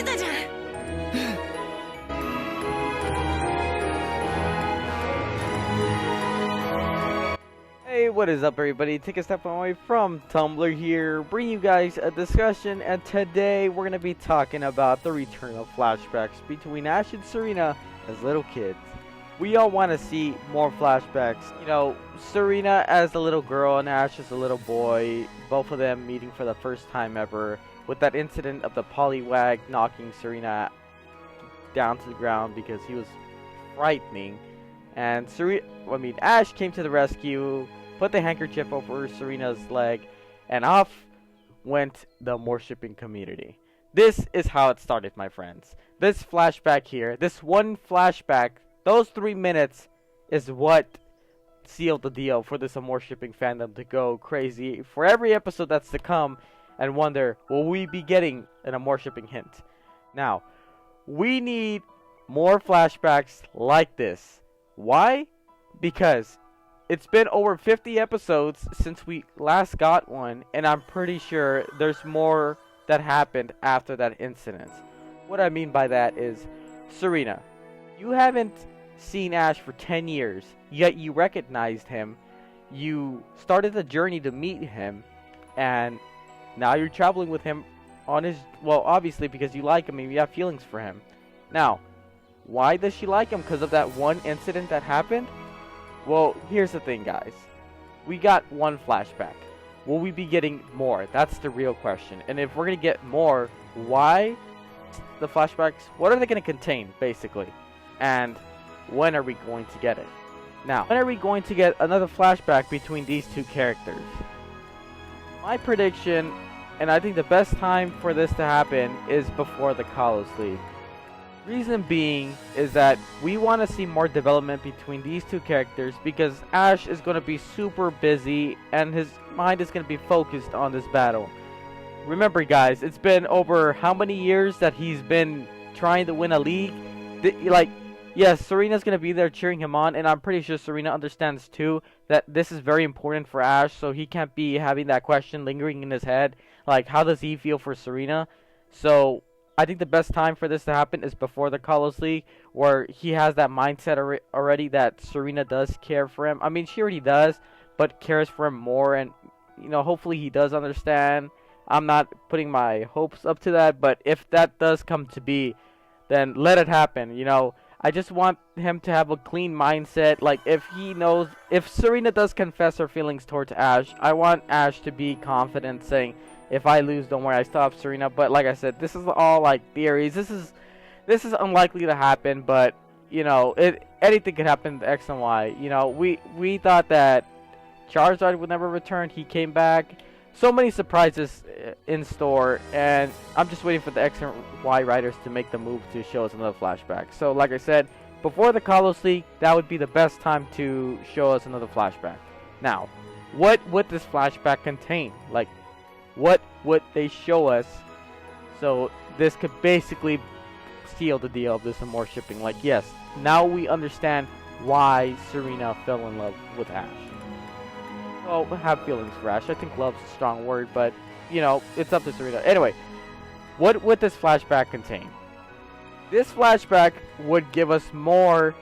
てたじゃん。Hey, what is up everybody? Takeastepandimonmyway from Tumblr here, bringing you guys a discussion, and today we're going to be talking about the return of flashbacks between Ash and Serena as little kids. We all want to see more flashbacks, you know, Serena as a little girl and Ash as a little boy, both of them meeting for the first time ever, with that incident of the polywag knocking Serena down to the ground because he was frightening, and Ash came to the rescue, put the handkerchief over Serena's leg, and off went the Amourshipping community. This is how it started, my friends. This flashback here, this one flashback, those 3 minutes is what sealed the deal for this Amourshipping fandom to go crazy for every episode that's to come and wonder, will we be getting an Amourshipping hint? Now, we need more flashbacks like this. Why? Because it's been over 50 episodes since we last got one, and I'm pretty sure there's more that happened after that incident. What I mean by that is, Serena, you haven't seen Ash for 10 years, yet you recognized him, you started the journey to meet him, and now you're traveling with him on his, well, obviously because you like him and you have feelings for him. Now, why does she like him? Because of that one incident that happened? Well, here's the thing, guys. We got one flashback. Will we be getting more? That's the real question. And if we're going to get more, why the flashbacks? What are they going to contain, basically? And when are we going to get it? Now, when are we going to get another flashback between these two characters? My prediction, and I think the best time for this to happen, is before the Kalos League. Reason being is that we want to see more development between these two characters, because Ash is going to be super busy and his mind is going to be focused on this battle. Remember, guys, it's been over how many years that he's been trying to win a league? Yes, Serena's going to be there cheering him on, and I'm pretty sure Serena understands too that this is very important for Ash, so he can't be having that question lingering in his head, like, how does he feel for Serena? So I think the best time for this to happen is before the Kalos League, where he has that mindset already that Serena does care for him. I mean, she already does, but cares for him more, and, you know, hopefully he does understand. I'm not putting my hopes up to that, but if that does come to be, then let it happen, you know. I just want him to have a clean mindset. Like, if he knows, if Serena does confess her feelings towards Ash, I want Ash to be confident, saying, if I lose, don't worry, I still have Serena. But like I said, this is all like theories. This is unlikely to happen, but you know, anything could happen to X and Y. You know, we thought that Charizard would never return. He came back. So many surprises in store, and I'm just waiting for the X and Y writers to make the move to show us another flashback. So like I said, before the Kalos League, that would be the best time to show us another flashback. Now, what would this flashback contain? Like, what would they show us? So this could basically seal the deal of this Amourshipping. Like, yes, now we understand why Serena fell in love with Ash. Well, have feelings for Ash. I think love's a strong word, but, you know, it's up to Serena. Anyway, what would this flashback contain? This flashback would give us more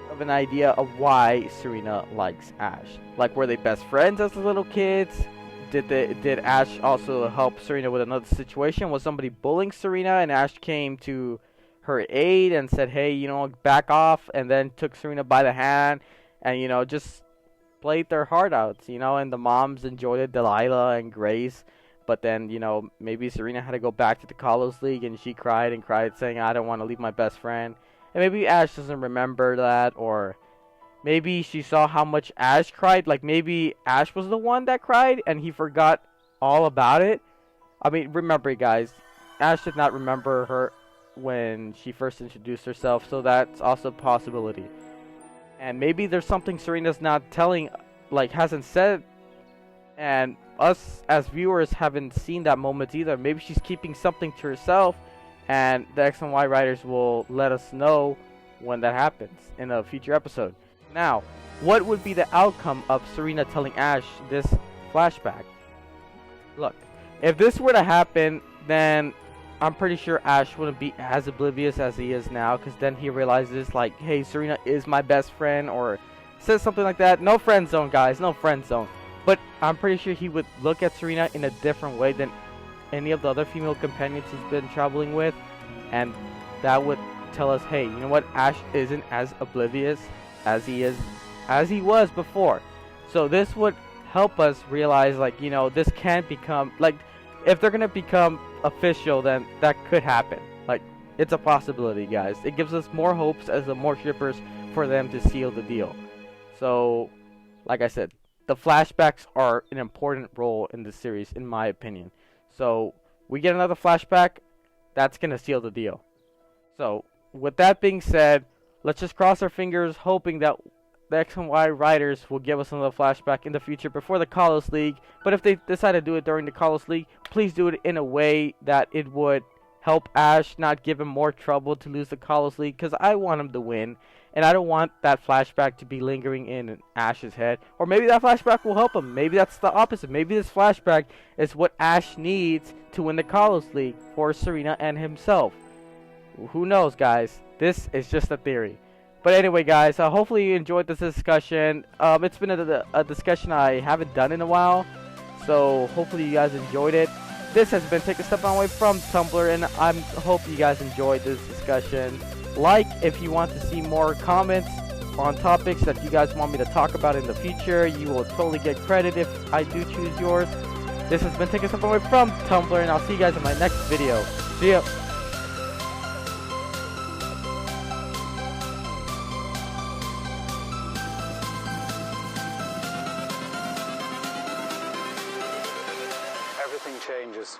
of an idea of why Serena likes Ash. Like, were they best friends as little kids? Did Ash also help Serena with another situation? Was somebody bullying Serena and Ash came to her aid and said, hey, you know, back off, and then took Serena by the hand and, you know, just played their heart out, you know, and the moms enjoyed it, Delilah and Grace, but then, you know, maybe Serena had to go back to the Kalos League and she cried and cried saying, I don't want to leave my best friend, and maybe Ash doesn't remember that, or maybe she saw how much Ash cried, like maybe Ash was the one that cried and he forgot all about it. I mean, remember guys, Ash did not remember her when she first introduced herself, so that's also a possibility. And maybe there's something Serena's not telling, like hasn't said, and us as viewers haven't seen that moment either. Maybe she's keeping something to herself, and the X and Y writers will let us know when that happens in a future episode. Now, what would be the outcome of Serena telling Ash this flashback? Look, if this were to happen, then I'm pretty sure Ash wouldn't be as oblivious as he is now, because then he realizes, like, hey, Serena is my best friend, or says something like that. No friend zone, guys, no friend zone. But I'm pretty sure he would look at Serena in a different way than any of the other female companions he's been traveling with, and that would tell us, hey, you know what, Ash isn't as oblivious as he was before. So this would help us realize, like, you know, this can become, like, if they're gonna become official, then that could happen. Like, it's a possibility, guys. It gives us more hopes as the Amorshippers for them to seal the deal. So, like I said, the flashbacks are an important role in the series, in my opinion. So, we get another flashback, that's gonna seal the deal. So, with that being said, let's just cross our fingers, hoping that the X and Y writers will give us another flashback in the future before the Kalos League. But if they decide to do it during the Kalos League, please do it in a way that it would help Ash, not give him more trouble to lose the Kalos League, because I want him to win, and I don't want that flashback to be lingering in Ash's head. Or maybe that flashback will help him. Maybe that's the opposite. Maybe this flashback is what Ash needs to win the Kalos League for Serena and himself. Who knows, guys? This is just a theory. But anyway, guys, hopefully you enjoyed this discussion. It's been a discussion I haven't done in a while, so hopefully you guys enjoyed it. This has been Take a Step On Way from Tumblr, and I hope you guys enjoyed this discussion. Like if you want to see more comments on topics that you guys want me to talk about in the future. You will totally get credit if I do choose yours. This has been Take a Step On Way from Tumblr, and I'll see you guys in my next video. See ya! Everything changes.